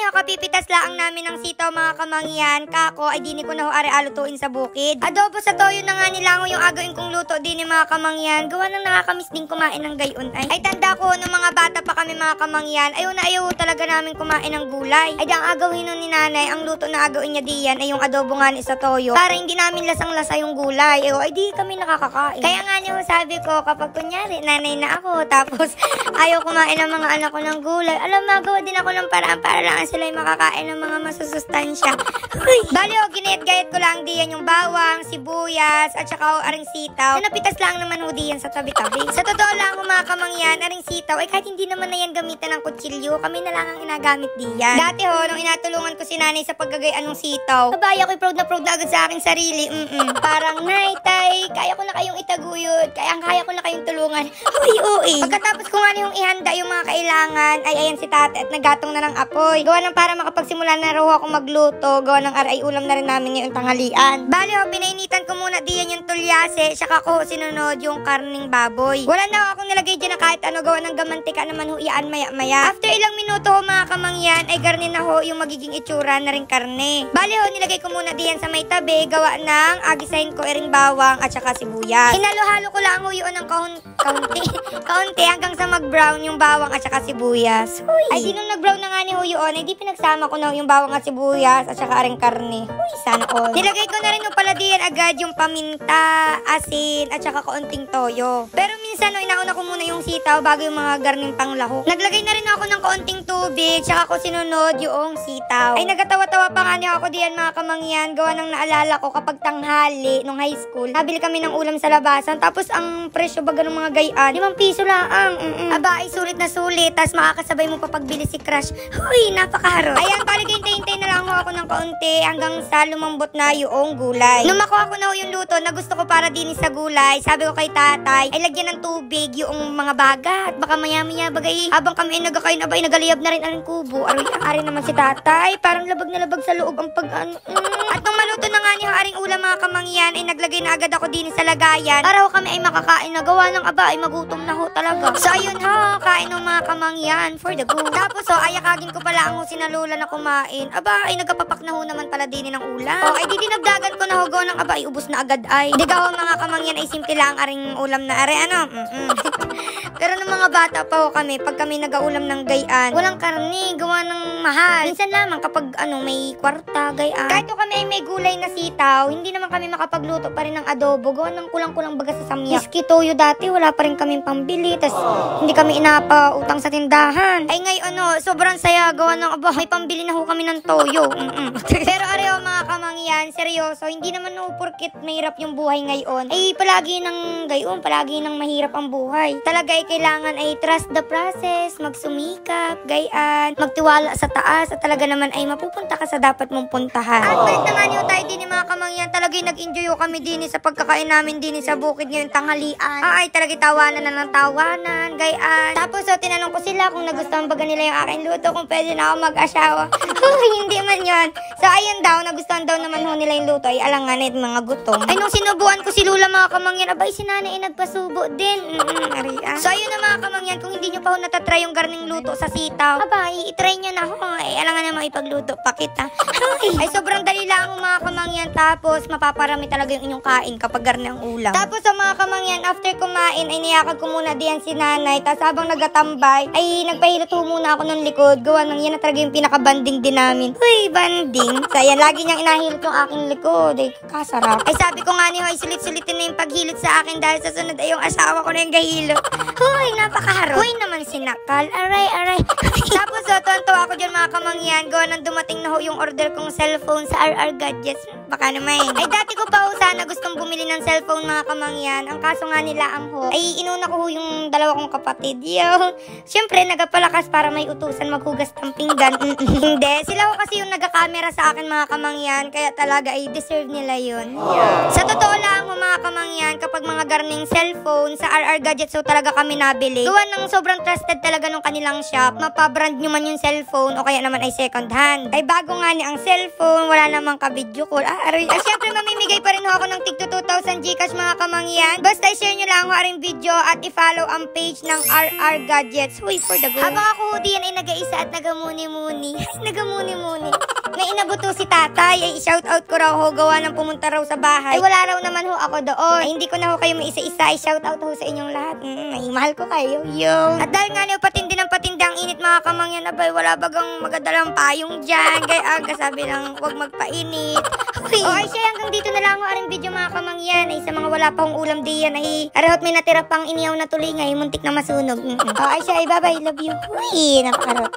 ho, kapipitas laang namin ng sitaw mga kamangyan. Kako, ay dini ko na ho are alutuin sa bukid. Adobo sa toyo na nga nilango yung agawin kong luto din mga kamangyan. Gawa nang nakakamiss din kumain ng gayon ay. Ay tanda ko, nung mga bata pa kami mga kamangyan, ayaw na ayaw talaga namin kumain ng gulay. Ay ang agawin nun ni nanay, ang luto na agawin niya diyan ay yung adobo nga ni sa toyo. Para hindi namin lasang-lasa yung gulay. Ay di kami nakakakain. Kaya nga niyo sabi ko, kapag kunyari nanay na ako, tapos ayaw kumain ng mga anak ko ng gulay, alam, magawa din ako ng paraan para lang sila yung makakain ng mga masusustansya. Bali ho, ginayat-gayat ko lang diyan yung bawang, sibuyas, at saka aring sitaw. Napitas lang naman ho diyan sa tabi-tabi. Sa totoo lang mga kamangyan, aring sitaw, ay kahit hindi naman na yan gamitan ng kutsilyo, kami na lang ang inagamit diyan. Dati ho, nung inatulungan ko si nanay sa paggagayaan ng sitaw, abay ako'y proud na agad sa aking sarili. Parang, nay, tay, kaya ko na kayong itaguyod, kaya ko na kayong tulungan. Uy. Pagkatapos ko nga yung ihanda yung mga kailangan, ay ayan si tate at naggatong na ng apoy. Gawa ng para makapagsimula na raw ako magluto, gawa ng aray ulam na rin namin ngayong tanghalian. Bali ho, pinainitan ko muna diyan yung tulyase, saka ko sinunod yung karning baboy. Wala na akong nilagay dyan na kahit ano, gawa ng gamantika naman ho iyaan maya-maya. After ilang minuto ho mga kamangyan, ay garni na ho yung magiging itsura na rin karne. Bali ho, nilagay ko muna diyan sa may tabi, gawa ng agisahin ko iring bawang at saka sibuyas. Hinalo-halo ko lang ho yun ng kaunti hanggang sa mag-brown yung bawang at saka sibuyas. Ay di nung nag-brown na nga ni ho yun, ay di pinagsama ko na yung bawang at sibuyas at saka aring karne. Sana all. Nilagay ko na rin ho pala diyan agad yung paminta, asin at saka kaunting toyo. Pero minsan no, inauna ko muna yung sitaw bago yung mga garning panglahok. Naglagay na rin ako ng kaunting tubig, saka ko sinunod yung sitaw. Ay nagatawa-tawa pa nga ni ako diyan mga kamangyan, gawa ng naalala ko kapag tanghali nung high school, nabili kami ng ulam sa labasan, tapos ang presyo baga ng mga gayaan, 5 piso lang. Aba ay sulit na sulit, tas makakasabay mo pa pagbili si crush. Napakaharo. Ayan, paligay-hintay na lang ho ako ng kaunti hanggang sa lumambot na yung gulay. Nung makuha ko na ho yung luto na gusto ko para din sa gulay, sabi ko kay tatay, ay lagyan ng tubig yung mga bagat. Baka maya-maya bagay, habang kami ay nagkakain, abay nagaliyab na rin ang kubo. Ari naman si tatay, parang labag na labag sa loob ang At nung maluto na nga ni haring ulam mga kamangyan, ay naglagay na agad ako din sa lagayan para ho kami ay makakain na, gawa ng aba ay magutom na ho talaga. So ayun ho, kain ng mga kamangyan for the go. Tapos ho, ayakagin ko pala ang sinalula na kumain. Aba ay nagapapak na ho naman pala din ng ulam. Ay di dinagdagan ko na ho, gawa ng aba ay ubos na agad ay. Diga ho mga kamangyan ay simple lang aring ulam na are Pero nung mga bata pa ho kami, pag kami nagaulam ng gayaan, walang karne, gawa ng mahal. Minsan lamang kapag may kwarta, gayaan. Kahit ho kami ay may gulay na sitaw, hindi naman kami makapagluto pa rin ng adobo, gawa ng kulang-kulang baga sa samyak. Miski toyo dati, wala pa rin kaming pambili, tas hindi kami inapautang sa tindahan. Ay ngayon sobrang saya, gawa ng may pambili na ho kami ng toyo. Pero areho mga kamangyan, seryoso, hindi naman ho porkit mahirap yung buhay ngayon, ay palagi ng gayon, palagi ng mahirap ang buhay. Talaga ay kailangan ay trust the process, magsumikap, gayaan, magtiwala sa taas, at talaga naman ay mapupunta ka sa dapat mong puntahan. At balik naman niyo tayo din mga kamangyan, talaga nag-enjoy kami din sa pagkakain namin din sa bukid ngayong tanghalian. Ay talaga tawanan na ng tawanan, gayaan. Tapos tinanong ko sila kung nagustuhan baga nila yung aking luto, kung pwede na ako mag-asawa. Hindi man yon. So ayun daw, nagustuhan daw naman ho nila yung luto, ay alangan at mga gutom. Ay nung sinubuan ko si Lula mga kamangyan, abay si nanay ay nagpasubo din. So ayun na mga kamangyan, kung hindi nyo pa ho natatry yung garning luto sa sitaw, abay itry nyo na ho, ay alangan na maipagluto pa kita. Ay sobrang dali lang mga kamangyan, tapos mapaparami talaga yung inyong kain kapag garni ang ulam. Tapos sa mga kamangyan, after kumain ay niyakag ko muna diyan si nanay, tapos habang nagatambay ay nagpahilot ho muna ako ng likod, gawa ng yan na talaga yung pinaka-banding din namin. Banding. So ayan, lagi niyang inahilot yung aking likod, ay kasarap. Ay sabi ko nga niyo, ay sulit-sulitin na yung paghilot sa akin dahil sa sunod ay yung asawa ko na yung gahilot. Napakaharo. Naman sinakal, aray. Tapos tuwan-tuwa ako dyan mga kamangyan, gawa ng dumating na ho yung order kong cellphone sa RR Gadgets. Baka naman. Ay dati ko pa ho sana gustong bumili ng cellphone mga kamangyan, ang kaso nga nila ang ho, ay inuna ko ho yung dalawa kong kapatid. Siyempre nagapalakas para may utusan maghugas ng pinggan. Hindi, sila ho kasi yung nagka-camera sa akin mga kamangyan, kaya talaga ay deserve nila yun. Sa totoo lang mga kamangyan, kapag mga garning cellphone sa RR Gadgets so talaga kami nabili, gawa ng sobrang trusted talaga nung kanilang shop. Mapabrand nyo man yung cellphone o kaya naman ay second hand. Ay bago nga ni ang cellphone, wala namang ka-video call. Aray, syempre mamimigay pa rin ho ako ng tigto 2,000 Gcash mga kamangyan. Basta i-share nyo lang ho aring video at i-follow ang page ng RR Gadgets. Huy, for the go. Habang ako ho diyan ay nag-aisa at nagamuni-muni. Ay, nagamuni-muni. May inabuto si tatay, ay shoutout ko raw ho, gawa ng pumunta raw sa bahay. Ay wala raw naman ho ako doon. Ay hindi ko na ho kayo may isa-isa, ay shoutout ho sa inyong lahat. Ay mahal ko kayo, yo. At dahil nga niyo patindi ng patindi ang init mga kamangyan, abay wala bagang magadalang payong dyan. Kaya aga sabi lang, huwag magpainit. Okay. O ay siya, hanggang dito na lang ho aring video mga kamangyan. Ay sa mga wala pang ulam diyan, ay arahot may natira pang iniyaw na tuloy ngay, muntik na masunog. O ay siya, ay bye-bye, love you. Uy, napakarot.